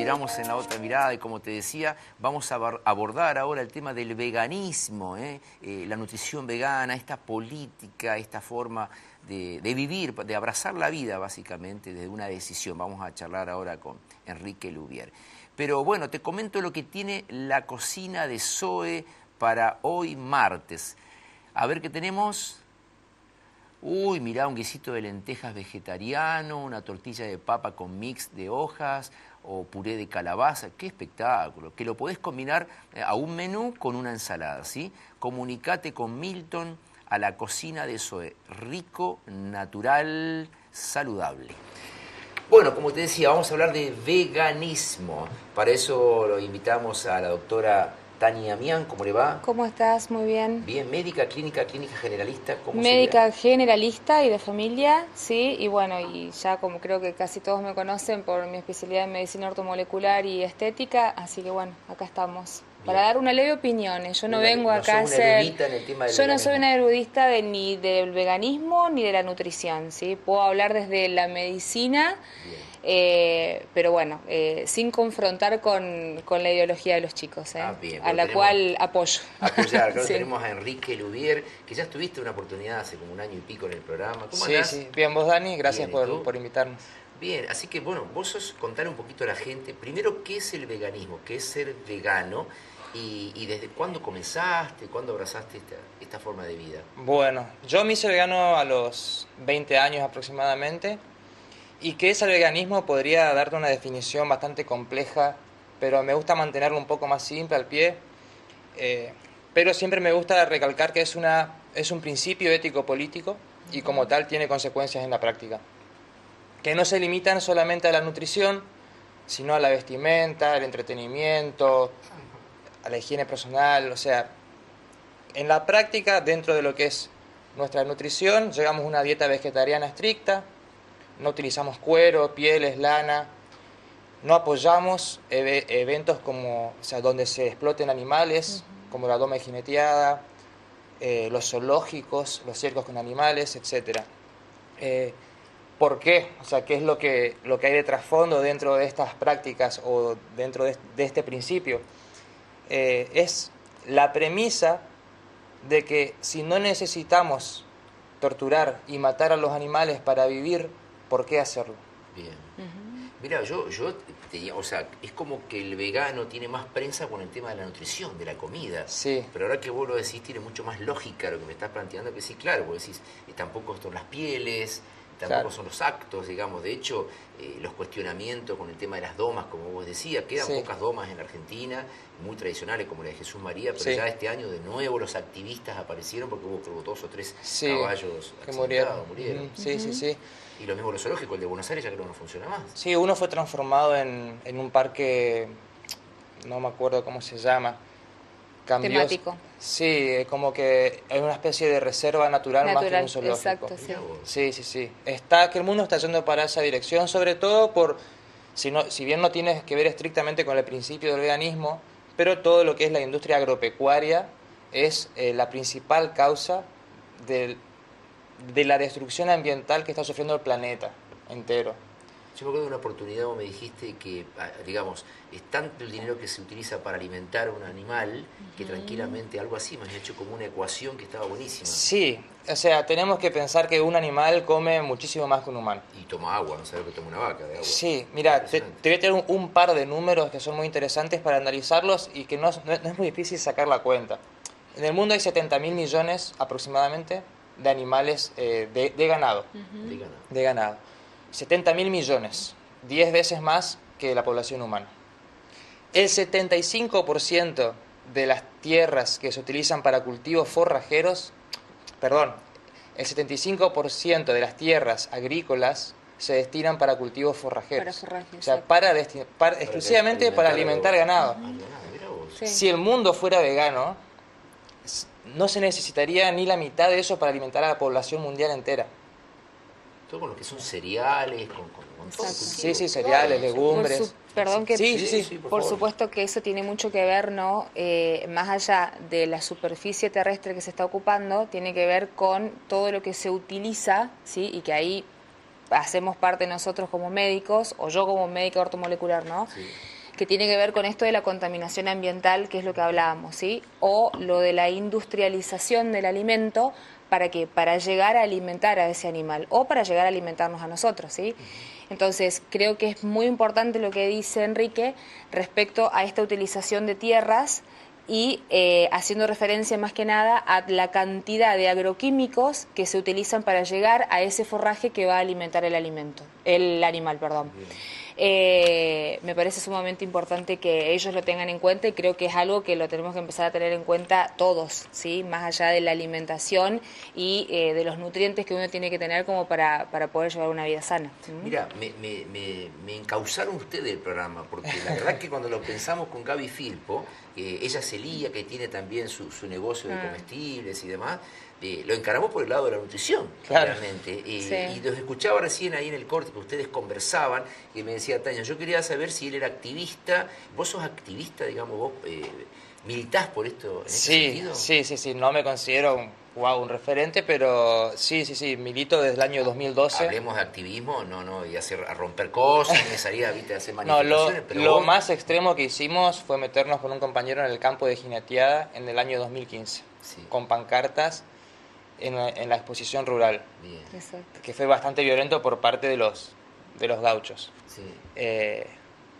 miramos en la otra mirada y como te decía, vamos a abordar ahora el tema del veganismo, la nutrición vegana, esta política, esta forma de vivir, de abrazar la vida básicamente desde una decisión. Vamos a charlar ahora con Enrique Louvier. Pero bueno, te comento lo que tiene la cocina de Zoe para hoy martes. A ver qué tenemos. Uy, mirá, un guisito de lentejas vegetariano, una tortilla de papa con mix de hojas o puré de calabaza. ¡Qué espectáculo! Que lo podés combinar a un menú con una ensalada, ¿sí? Comunicate con Milton a la cocina de Zoe. Rico, natural, saludable. Bueno, como te decía, vamos a hablar de veganismo. Para eso lo invitamos a la doctora Tania Mian. ¿Cómo le va? ¿Cómo estás? Muy bien. Bien, médica, clínica generalista. ¿Cómo Médica generalista y de familia, sí, y bueno, y ya como creo que casi todos me conocen por mi especialidad en medicina ortomolecular y estética, así que bueno, acá estamos. Para dar una leve opinión, yo no vengo acá a ser... Yo no soy una erudita ni del veganismo ni de la nutrición, ¿sí? Puedo hablar desde la medicina, pero bueno, sin confrontar con la ideología de los chicos, bien, a la cual apoyo. Apoyar, claro, Sí. Tenemos a Enrique Louvier, que ya tuviste una oportunidad hace como un año y pico en el programa. ¿Cómo Sí, andás? sí. Bien, vos, Dani, gracias Bien, por invitarnos. Bien, así que bueno, contarle un poquito a la gente, primero, ¿qué es el veganismo? ¿Qué es ser vegano? Y desde cuándo comenzaste, cuándo abrazaste esta forma de vida. Bueno, yo me hice vegano a los 20 años aproximadamente. ¿Y qué es el veganismo? Podría darte una definición bastante compleja, pero me gusta mantenerlo un poco más simple al pie. Pero siempre me gusta recalcar que es un principio ético-político y como tal tiene consecuencias en la práctica. Que no se limitan solamente a la nutrición, sino a la vestimenta, al entretenimiento, a la higiene personal. O sea, en la práctica, dentro de lo que es nuestra nutrición, llevamos una dieta vegetariana estricta, no utilizamos cuero, pieles, lana, no apoyamos eventos como, o sea, donde se exploten animales, como la doma jineteada, los zoológicos, los circos con animales, etc. ¿Por qué? O sea, ¿qué es lo que hay de trasfondo dentro de estas prácticas o dentro de este principio? Es la premisa de que si no necesitamos torturar y matar a los animales para vivir, ¿por qué hacerlo? Bien. Mira, yo tenía, o sea, es como que el vegano tiene más prensa con el tema de la nutrición, de la comida. Sí. Pero ahora que vos lo decís, tiene mucho más lógica lo que me estás planteando, que sí, claro, vos decís, tampoco son las pieles, tampoco Claro. son los actos, digamos. De hecho, los cuestionamientos con el tema de las domas, como vos decías, quedan pocas domas en la Argentina, muy tradicionales como la de Jesús María, pero ya este año de nuevo los activistas aparecieron porque hubo creo 2 o 3 caballos que murieron. Sí. Y lo mismo los zoológicos, el de Buenos Aires ya creo que no funciona más. Sí, uno fue transformado en un parque, no me acuerdo cómo se llama. Cambió, temático. Sí, como que es una especie de reserva natural más que un zoológico. Exacto, sí. Sí. Que el mundo está yendo para esa dirección, sobre todo si bien no tiene que ver estrictamente con el principio del veganismo, pero todo lo que es la industria agropecuaria es la principal causa de la destrucción ambiental que está sufriendo el planeta entero. Yo me acuerdo de una oportunidad vos me dijiste que, digamos, es tanto el dinero que se utiliza para alimentar a un animal que tranquilamente, algo así, me has hecho como una ecuación que estaba buenísima. Sí, o sea, tenemos que pensar que un animal come muchísimo más que un humano. Y toma agua, no sabes lo que toma una vaca de agua. Sí, mira, te voy a tener un par de números que son muy interesantes para analizarlos y que no es muy difícil sacar la cuenta. En el mundo hay 70.000 millones aproximadamente de animales de ganado. De ganado. 70.000 millones, 10 veces más que la población humana. El 75% de las tierras que se utilizan para cultivos forrajeros, el 75% de las tierras agrícolas se destinan para cultivos forrajeros. O sea, exclusivamente para alimentar ganado. Sí. Si el mundo fuera vegano, no se necesitaría ni la mitad de eso para alimentar a la población mundial entera. Todo con lo que son cereales, con todo. Sí, cereales, legumbres. Por supuesto que eso tiene mucho que ver, ¿no? Más allá de la superficie terrestre que se está ocupando, tiene que ver con todo lo que se utiliza, ¿sí? Y que ahí hacemos parte nosotros como médicos, o yo como médica ortomolecular, ¿no? Sí. que tiene que ver con esto de la contaminación ambiental, que es lo que hablábamos, ¿sí? O lo de la industrialización del alimento, ¿para qué? Para llegar a alimentar a ese animal o para llegar a alimentarnos a nosotros, ¿sí? Entonces, creo que es muy importante lo que dice Enrique respecto a esta utilización de tierras y haciendo referencia más que nada a la cantidad de agroquímicos que se utilizan para llegar a ese forraje que va a alimentar el animal, perdón. Me parece sumamente importante que ellos lo tengan en cuenta y creo que es algo que lo tenemos que empezar a tener en cuenta todos, ¿sí? Más allá de la alimentación y de los nutrientes que uno tiene que tener como para poder llevar una vida sana. Mira, me encausaron ustedes del programa, porque la verdad que cuando lo pensamos con Gaby Filpo, ella Celía, que tiene también su negocio de comestibles y demás, lo encaramos por el lado de la nutrición, claro, realmente. Sí. Y los escuchaba recién ahí en el corte que ustedes conversaban, y me decía Tania, yo quería saber si él era activista. ¿Vos sos activista, digamos, vos militás por esto en este sentido? Sí, no me considero un referente, pero sí, milito desde el año 2012. Hablemos de activismo, no, y a romper cosas, ni salir a hacer No, manifestaciones, pero lo vos... más extremo que hicimos fue meternos con un compañero en el campo de jineteada en el año 2015, Sí. con pancartas en la exposición rural, Bien, Exacto. que fue bastante violento por parte de los gauchos. sí.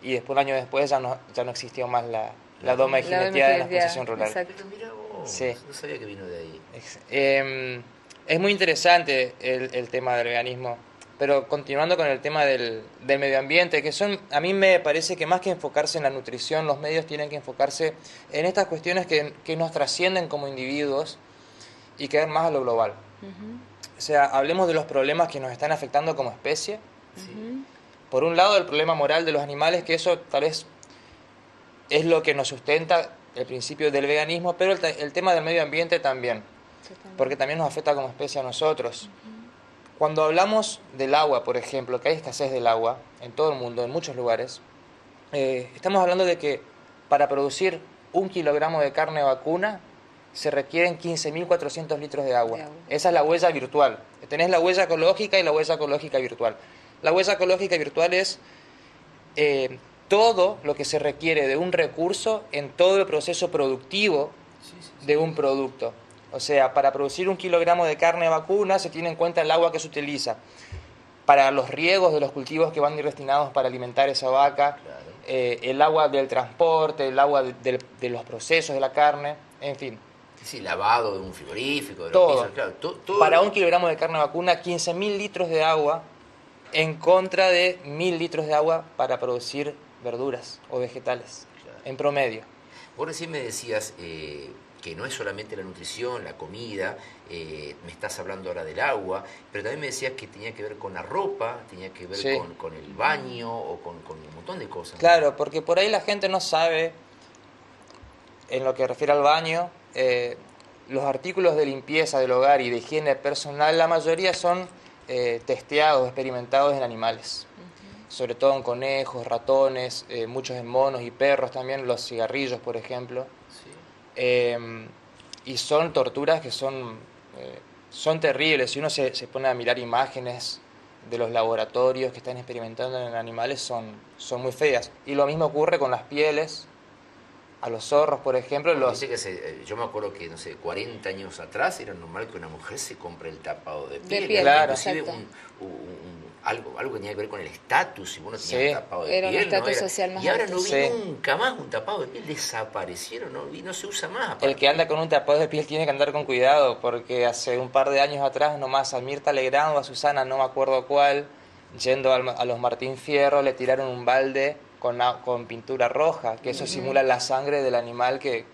Y después, un año después, ya no existió más la doma de jineteada en la exposición rural. Exacto. Pero mira vos, Sí. no sabía que vino de ahí. Es muy interesante el tema del veganismo, pero continuando con el tema del medio ambiente, a mí me parece que más que enfocarse en la nutrición, los medios tienen que enfocarse en estas cuestiones que nos trascienden como individuos y que van más a lo global. O sea, hablemos de los problemas que nos están afectando como especie. Sí. Por un lado, el problema moral de los animales, que eso tal vez es lo que nos sustenta el principio del veganismo, pero el tema del medio ambiente también, porque también nos afecta como especie a nosotros. Cuando hablamos del agua, por ejemplo, que hay escasez del agua en todo el mundo, en muchos lugares, estamos hablando de que para producir 1 kilogramo de carne vacuna se requieren 15.400 litros de agua. Esa es la huella virtual. Tenés la huella ecológica y la huella ecológica virtual. La huella ecológica virtual es todo lo que se requiere de un recurso en todo el proceso productivo de un producto. O sea, para producir 1 kilogramo de carne vacuna se tiene en cuenta el agua que se utiliza para los riegos de los cultivos que van a ir destinados para alimentar esa vaca, Claro. El agua del transporte, el agua de los procesos de la carne, en fin. Sí, lavado de un frigorífico, de los Todo. pisos, claro. Todo Para 1 kilogramo de carne vacuna, 15.000 litros de agua en contra de 1.000 litros de agua para producir verduras o vegetales, Claro. en promedio. Vos recién me decías que no es solamente la nutrición, la comida, me estás hablando ahora del agua, pero también me decías que tenía que ver con la ropa, tenía que ver Sí. con el baño o con un montón de cosas. ¿no? Claro, porque por ahí la gente no sabe, en lo que refiere al baño, los artículos de limpieza del hogar y de higiene personal, la mayoría son testeados, experimentados en animales. Sobre todo en conejos, ratones, muchos en monos y perros también, los cigarrillos, por ejemplo. Sí. Y son torturas que son terribles. Si uno se pone a mirar imágenes de los laboratorios que están experimentando en animales, son muy feas. Y lo mismo ocurre con las pieles. A los zorros, por ejemplo, Dice que yo me acuerdo que, no sé, 40 años atrás era normal que una mujer se compre el tapado de piel. Claro. Inclusive Exacto. algo que tenía que ver con el estatus, si uno tenía Sí. un tapado de Era un piel. estatus social más y ahora alto. no vi Sí. nunca más un tapado de piel, desaparecieron, no se usa más. El que anda con un tapado de piel tiene que andar con cuidado, porque hace un par de años atrás nomás a Mirta Legrand o a Susana, no me acuerdo cuál, yendo a los Martín Fierro, le tiraron un balde con pintura roja, que eso simula la sangre del animal que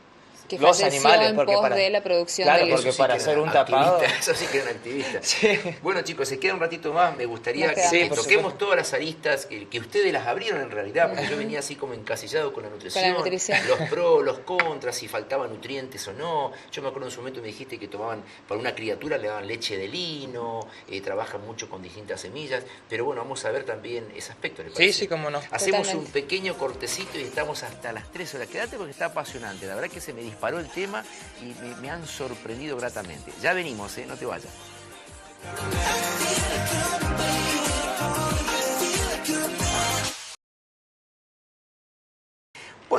los falleció animales, en porque pos para de la producción claro, del- porque Eso sí para que hacer eran un tapado, activistas, eso sí que eran activistas. sí. Bueno, chicos, se queda un ratito más. Me gustaría Nos que, quedamos. Sí, que por toquemos supuesto. todas las aristas, que ustedes las abrieron en realidad, porque yo venía así como encasillado con la nutrición, los pros, los contras, si faltaban nutrientes o no. Yo me acuerdo en su momento me dijiste que tomaban, para una criatura le daban leche de lino, trabajan mucho con distintas semillas, pero bueno, vamos a ver también ese aspecto. ¿les parece? Sí, cómo no. Hacemos Totalmente. un pequeño cortecito y estamos hasta las 3 horas. Quédate porque está apasionante. La verdad que se me disparó el tema y me han sorprendido gratamente. Ya venimos, no te vayas.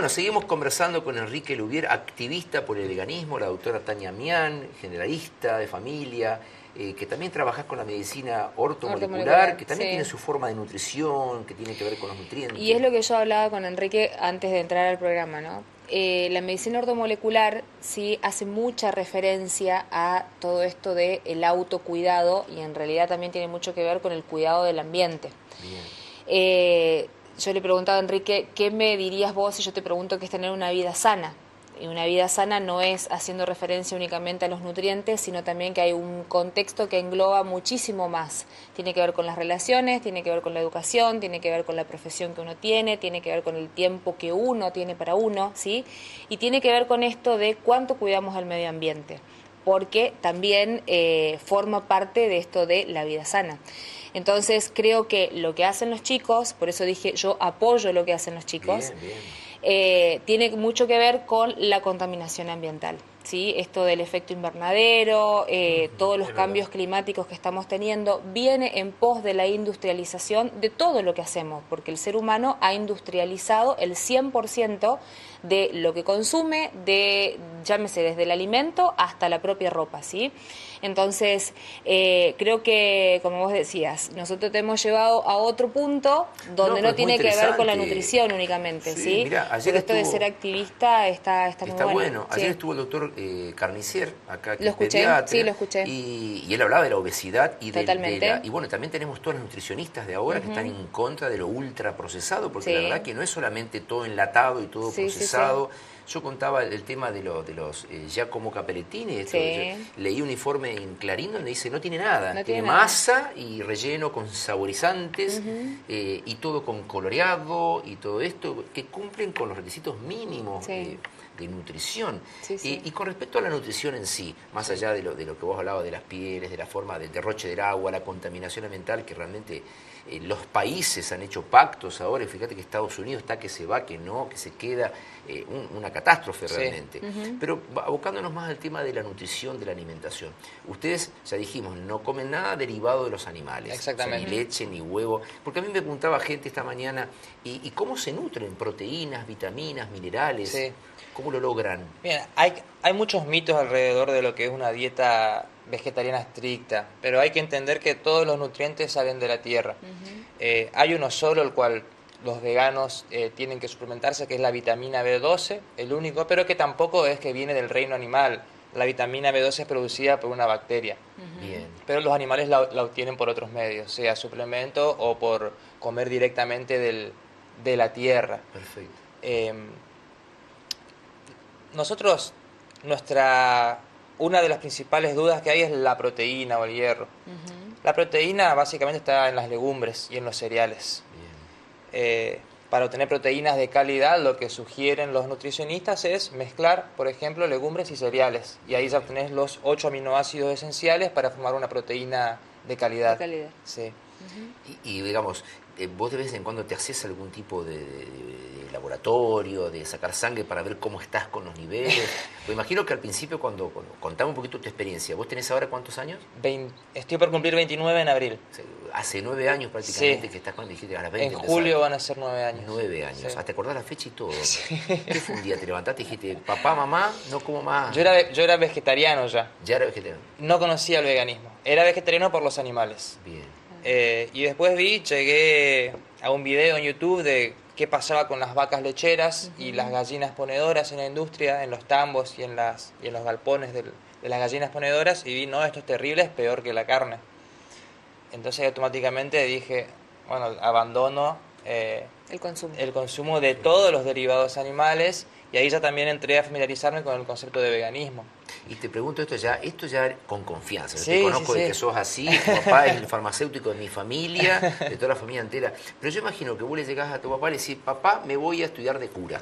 Bueno, seguimos conversando con Enrique Lubier, activista por el veganismo, la doctora Tania Mian, generalista de familia, que también trabajás con la medicina ortomolecular, que también tiene su forma de nutrición, que tiene que ver con los nutrientes. Y es lo que yo hablaba con Enrique antes de entrar al programa, ¿no? La medicina ortomolecular sí hace mucha referencia a todo esto del autocuidado y en realidad también tiene mucho que ver con el cuidado del ambiente. Bien. Yo le preguntaba a Enrique, ¿qué me dirías vos si yo te pregunto qué es tener una vida sana? Y una vida sana no es haciendo referencia únicamente a los nutrientes, sino también que hay un contexto que engloba muchísimo más. Tiene que ver con las relaciones, tiene que ver con la educación, tiene que ver con la profesión que uno tiene que ver con el tiempo que uno tiene para uno, ¿sí? Y tiene que ver con esto de cuánto cuidamos al medio ambiente, porque también forma parte de esto de la vida sana. Entonces creo que lo que hacen los chicos, por eso dije yo apoyo lo que hacen los chicos, tiene mucho que ver con la contaminación ambiental, ¿sí? Esto del efecto invernadero, todos los cambios climáticos que estamos teniendo, viene en pos de la industrialización de todo lo que hacemos, porque el ser humano ha industrializado el 100% de lo que consume, llámese desde el alimento hasta la propia ropa, ¿sí? Entonces, creo que, como vos decías, nosotros te hemos llevado a otro punto donde no tiene que ver con la nutrición únicamente, ¿sí? Mirá, porque esto de ser activista está muy bueno. Ayer estuvo el doctor Carnicer, acá, que lo es escuché, pediatra, sí, lo escuché. Y él hablaba de la obesidad y Totalmente. y bueno, también tenemos todos los nutricionistas de ahora que están en contra de lo ultraprocesado, porque la verdad que no es solamente todo enlatado y todo procesado. Yo contaba el tema de los Giacomo Caperettini, leí un informe en Clarín donde dice no tiene nada, tiene masa y relleno con saborizantes y todo con coloreado y todo esto, que cumplen con los requisitos mínimos de nutrición. Y con respecto a la nutrición en sí, más allá de lo que vos hablabas de las pieles, de la forma del derroche del agua, la contaminación ambiental, que realmente los países han hecho pactos ahora, y fíjate que Estados Unidos está que se va, que no, que se queda, una catástrofe realmente. Pero abocándonos más al tema de la nutrición, de la alimentación. Ustedes, ya dijimos, no comen nada derivado de los animales. Exactamente. O sea, ni leche, ni huevo. Porque a mí me preguntaba gente esta mañana, ¿y cómo se nutren? ¿Proteínas, vitaminas, minerales? Sí. ¿Cómo lo logran? Mira, hay muchos mitos alrededor de lo que es una dieta vegetariana estricta, pero hay que entender que todos los nutrientes salen de la tierra. Hay uno solo, el cual los veganos tienen que suplementarse, que es la vitamina B12, el único, pero que tampoco es que viene del reino animal. La vitamina B12 es producida por una bacteria. Bien. Pero los animales la obtienen por otros medios, sea suplemento o por comer directamente de la tierra. Perfecto. Nosotros, una de las principales dudas que hay es la proteína o el hierro. La proteína básicamente está en las legumbres y en los cereales. Para obtener proteínas de calidad, lo que sugieren los nutricionistas es mezclar, por ejemplo, legumbres y cereales. Y ahí ya obtenés los 8 aminoácidos esenciales para formar una proteína de calidad. De calidad. Sí. Y digamos, vos de vez en cuando te haces algún tipo de laboratorio, de sacar sangre para ver cómo estás con los niveles. Pues imagino que al principio, cuando contame un poquito tu experiencia, ¿vos tenés ahora cuántos años? Estoy por cumplir 29 en abril. Hace 9 años prácticamente que estás cuando dijiste a las 20. En julio van a ser 9 años. 9 años. Sí. ¿Te acordás la fecha y todo? ¿Qué fue un día? ¿Te levantaste y dijiste, papá, mamá, no como más? Yo era vegetariano ya. Ya era vegetariano. No conocía el veganismo. Era vegetariano por los animales. Bien. Y después llegué a un video en YouTube de qué pasaba con las vacas lecheras y las gallinas ponedoras en la industria, en los tambos y en los galpones de las gallinas ponedoras, y vi, no, esto es terrible, es peor que la carne. Entonces automáticamente dije, bueno, abandono el consumo de todos los derivados animales, y ahí ya también entré a familiarizarme con el concepto de veganismo. Y te pregunto esto ya con confianza. Yo Sí, te conozco sí, de sí. que sos así, tu papá es el farmacéutico de mi familia, de toda la familia entera. Pero yo imagino que vos le llegás a tu papá y le decís, papá, me voy a estudiar de cura.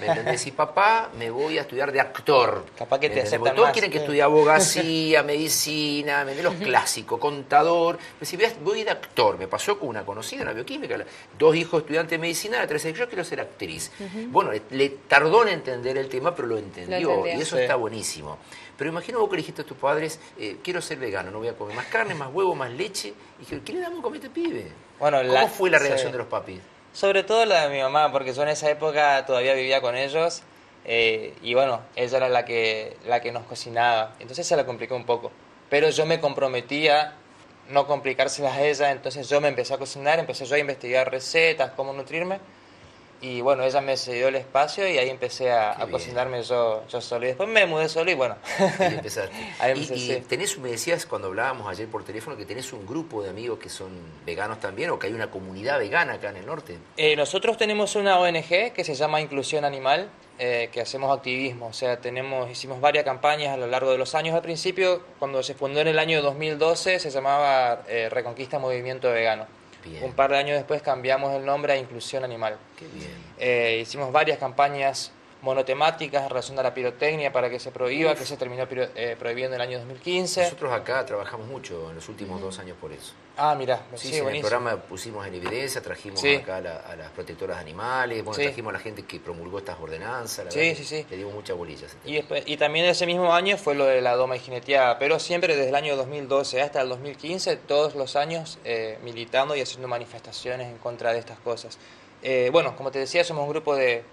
¿Me entendés? Y papá, me voy a estudiar de actor. Capaz que te aceptan Porque todos más. quieren que estudie abogacía, medicina, los clásicos, contador. Pero si voy de actor, me pasó con una conocida, una bioquímica, 2 hijos estudiantes de medicina, la 3 dice, yo quiero ser actriz. Bueno, le tardó en entender el tema, pero lo entendió. Y eso está buenísimo. Pero imagino vos que le dijiste a tus padres, quiero ser vegano, no voy a comer más carne, más huevo, más leche. Y dije, ¿qué le damos a comer a este pibe? Bueno, ¿Cómo fue la reacción de los papis? Sobre todo la de mi mamá, porque yo en esa época todavía vivía con ellos y bueno, ella era la que nos cocinaba, entonces se la complicó un poco. Pero yo me comprometí a no complicárselas a ella, entonces yo me empecé a cocinar, empecé yo a investigar recetas, cómo nutrirme. Y bueno, ella me cedió el espacio y ahí empecé Qué a bien. cocinarme yo solo. Y después me mudé solo y bueno, Ahí empezaste. ahí Y, empecé, y sí. tenés, me decías cuando hablábamos ayer por teléfono que tenés un grupo de amigos que son veganos también, o que hay una comunidad vegana acá en el norte. Nosotros tenemos una ONG que se llama Inclusión Animal, que hacemos activismo, o sea, hicimos varias campañas a lo largo de los años. Al principio, cuando se fundó en el año 2012, se llamaba Reconquista Movimiento Vegano. Bien. Un par de años después cambiamos el nombre a Inclusión Animal. Qué bien. Hicimos varias campañas monotemáticas en relación a la pirotecnia para que se prohíba, que se terminó prohibiendo en el año 2015. Nosotros acá trabajamos mucho en los últimos 2 años por eso. Ah, mirá, Sí, sí, sí, en el buenísimo. programa pusimos en evidencia, trajimos Sí. acá a las protectoras de animales, bueno, Sí. trajimos a la gente que promulgó estas ordenanzas, la Sí, verdad sí, que sí. le dimos mucha bolilla a ese tema. Y también ese mismo año fue lo de la doma y jineteada, pero siempre desde el año 2012 hasta el 2015, todos los años militando y haciendo manifestaciones en contra de estas cosas. Bueno, como te decía, somos un grupo de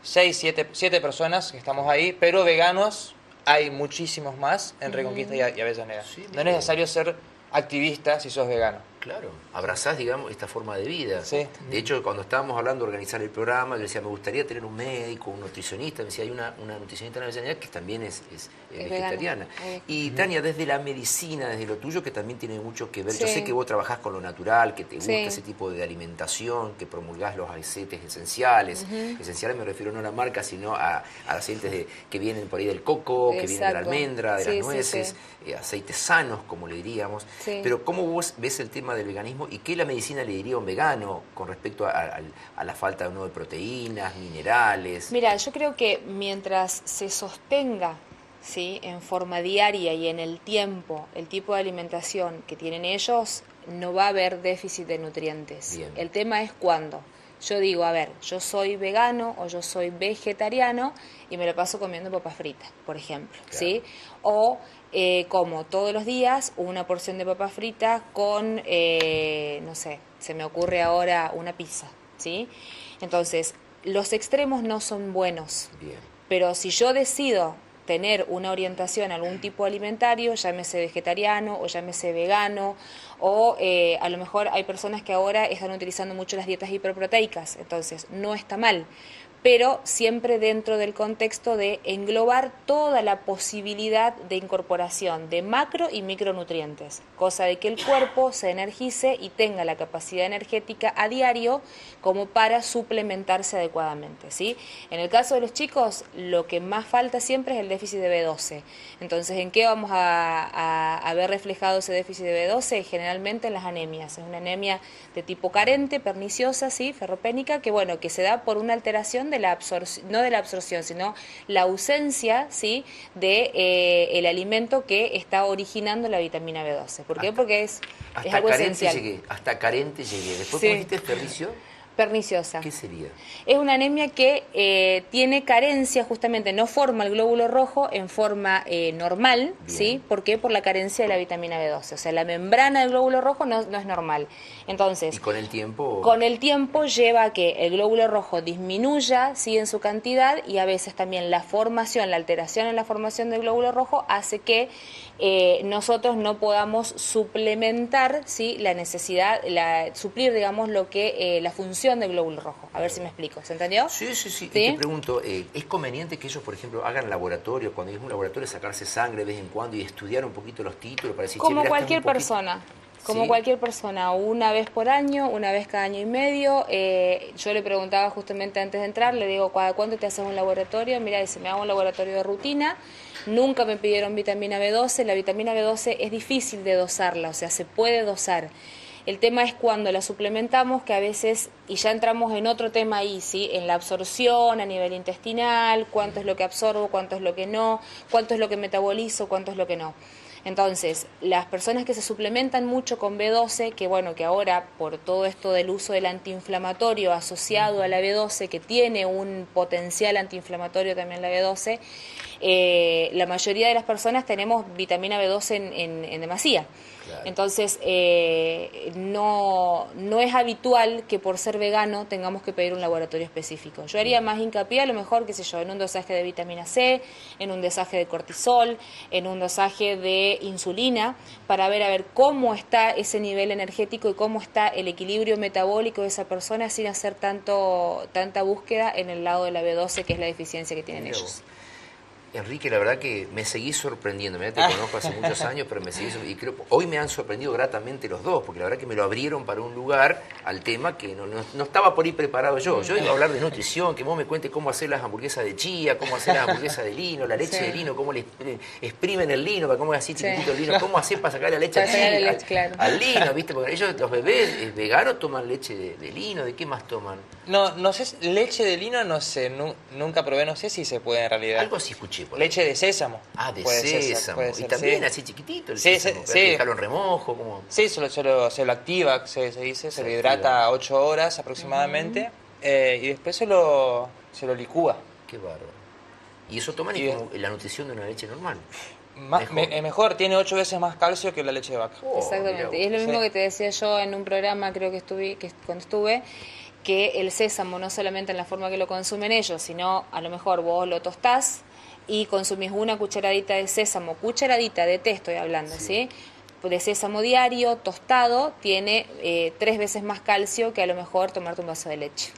7 personas que estamos ahí, pero veganos hay muchísimos más en Reconquista y Avellaneda. Sí, No mira. es necesario ser activista si sos vegano. Claro, abrazás, digamos, esta forma de vida. Sí. De hecho, cuando estábamos hablando de organizar el programa, yo decía, me gustaría tener un médico, un nutricionista. Me decía, hay una nutricionista en la Avellaneda que también es vegetariana. vegana. Y Tania, desde la medicina, desde lo tuyo, que también tiene mucho que ver. Yo Sí. sé que vos trabajás con lo natural, que te gusta Sí. ese tipo de alimentación, que promulgás los aceites esenciales. Esenciales me refiero no a la marca, sino a aceites que vienen por ahí del coco, que vienen de la Exacto. almendra, de Sí, sí, las nueces, aceites sanos, como le diríamos. Sí. Pero ¿cómo vos ves el tema del veganismo y qué la medicina le diría a un vegano con respecto a la falta de proteínas, minerales? Mira, yo creo que mientras se sostenga, ¿sí?, en forma diaria y en el tiempo el tipo de alimentación que tienen ellos, no va a haber déficit de nutrientes. Bien. El tema es cuándo. Yo digo, a ver, yo soy vegano o yo soy vegetariano y me lo paso comiendo papas fritas, por ejemplo, ¿sí? O como todos los días una porción de papas fritas con, no sé, se me ocurre ahora una pizza, ¿sí? Entonces, los extremos no son buenos, Bien. pero si yo decido tener una orientación a algún tipo alimentario, llámese vegetariano o llámese vegano, o a lo mejor hay personas que ahora están utilizando mucho las dietas hiperproteicas, entonces no está mal, pero siempre dentro del contexto de englobar toda la posibilidad de incorporación de macro y micronutrientes, cosa de que el cuerpo se energice y tenga la capacidad energética a diario como para suplementarse adecuadamente, ¿sí? En el caso de los chicos, lo que más falta siempre es el déficit de B12. Entonces, ¿en qué vamos a ver reflejado ese déficit de B12? Generalmente en las anemias. Es una anemia de tipo carente, perniciosa, ¿sí?, ferropénica, que bueno, que se da por una alteración de la absorción, no de la absorción, sino la ausencia, ¿sí?, de el alimento que está originando la vitamina B12. ¿Por qué? Porque es algo esencial. Hasta carente llegué. Después, Sí. ¿cómo dijiste ferricio? Perniciosa. ¿Qué sería? Es una anemia que tiene carencia, justamente no forma el glóbulo rojo en forma normal, Bien. ¿sí? ¿Por qué? Por la carencia de la vitamina B12. O sea, la membrana del glóbulo rojo no es normal. Entonces, Y con el tiempo... con el tiempo lleva a que el glóbulo rojo disminuya, ¿sí?, en su cantidad, y a veces también la alteración en la formación del glóbulo rojo hace que nosotros no podamos suplementar, ¿sí?, la necesidad, suplir, digamos, lo que la función del glóbulo rojo. A ver si me explico. ¿Se entendió? Sí, sí, sí. ¿Sí? Y te pregunto, ¿es conveniente que ellos, por ejemplo, hagan laboratorio, cuando es un laboratorio, sacarse sangre de vez en cuando y estudiar un poquito los títulos para decir, che, Como mirá, este es cualquier un poquito- persona. Como ¿Sí? cualquier persona, una vez por año, una vez cada año y medio. Yo le preguntaba justamente antes de entrar, le digo, ¿cada cuánto te haces un laboratorio? Mira, dice, me hago un laboratorio de rutina. Nunca me pidieron vitamina B12. La vitamina B12 es difícil de dosarla, o sea, se puede dosar. El tema es cuando la suplementamos, que a veces, y ya entramos en otro tema ahí, ¿sí?, en la absorción a nivel intestinal, cuánto es lo que absorbo, cuánto es lo que no, cuánto es lo que metabolizo, cuánto es lo que no. Entonces, las personas que se suplementan mucho con B12, que bueno, que ahora por todo esto del uso del antiinflamatorio asociado a la B12, que tiene un potencial antiinflamatorio también la B12, la mayoría de las personas tenemos vitamina B12 en demasía. Claro. Entonces, no es habitual que por ser vegano tengamos que pedir un laboratorio específico. Yo haría más hincapié, a lo mejor, qué sé yo, en un dosaje de vitamina C, en un dosaje de cortisol, en un dosaje de insulina, para ver cómo está ese nivel energético y cómo está el equilibrio metabólico de esa persona sin hacer tanta búsqueda en el lado de la B12, que es la deficiencia que tienen ellos. Enrique, la verdad que me seguís sorprendiendo. Mirá, te conozco hace muchos años, pero me seguís y creo hoy me han sorprendido gratamente los dos, porque la verdad que me lo abrieron para un lugar al tema que no estaba por ahí preparado yo. Yo iba a hablar de nutrición, que vos me cuentes cómo hacer las hamburguesas de chía, cómo hacer las hamburguesas de lino, la leche de lino, cómo le exprimen el lino, para cómo es así chiquitito el lino, cómo hacer para sacar la leche al lino, ¿viste? Porque ellos, los bebés veganos, toman leche de lino. ¿De qué más toman? No sé, leche de lino no sé, nunca probé, no sé si se puede en realidad. Algo así escuché. Leche de sésamo. Ah, de puede sésamo. Ser, y también sí. así chiquitito el Sí, sésamo. sí. Dejarlo en remojo. Como... Sí, se lo activa, se dice, se lo hidrata 8 horas aproximadamente y después se lo licúa. Qué bárbaro. Y eso toman y como la nutrición de una leche normal. Mejor, tiene 8 veces más calcio que la leche de vaca. Exactamente. Y es lo mismo que te decía yo en un programa, creo que cuando estuve, que el sésamo no solamente en la forma que lo consumen ellos, sino a lo mejor vos lo tostás y consumís una cucharadita de sésamo, cucharadita de té estoy hablando, ¿sí? De sésamo diario, tostado, tiene 3 veces más calcio que a lo mejor tomarte un vaso de leche.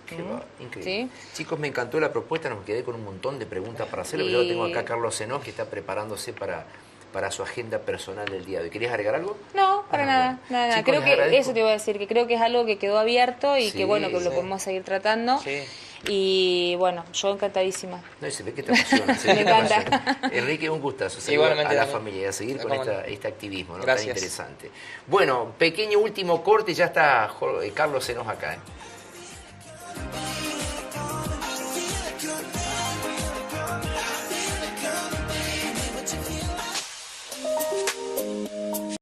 Increíble. ¿Sí? Chicos, me encantó la propuesta, nos quedé con un montón de preguntas para hacerle, pero yo tengo acá a Carlos Senós, que está preparándose para su agenda personal del día de hoy. ¿Querías agregar algo? No, para nada. Chicos, creo que eso te iba a decir, que creo que es algo que quedó abierto y que bueno, que lo podemos seguir tratando. Sí. Y bueno, yo encantadísima. No, se ve que te emociona. Me encanta. Enrique, un gustazo. Igualmente a la familia y a seguir con este activismo, ¿no? Gracias. Tan interesante. Bueno, pequeño último corte y ya está Carlos Senós acá.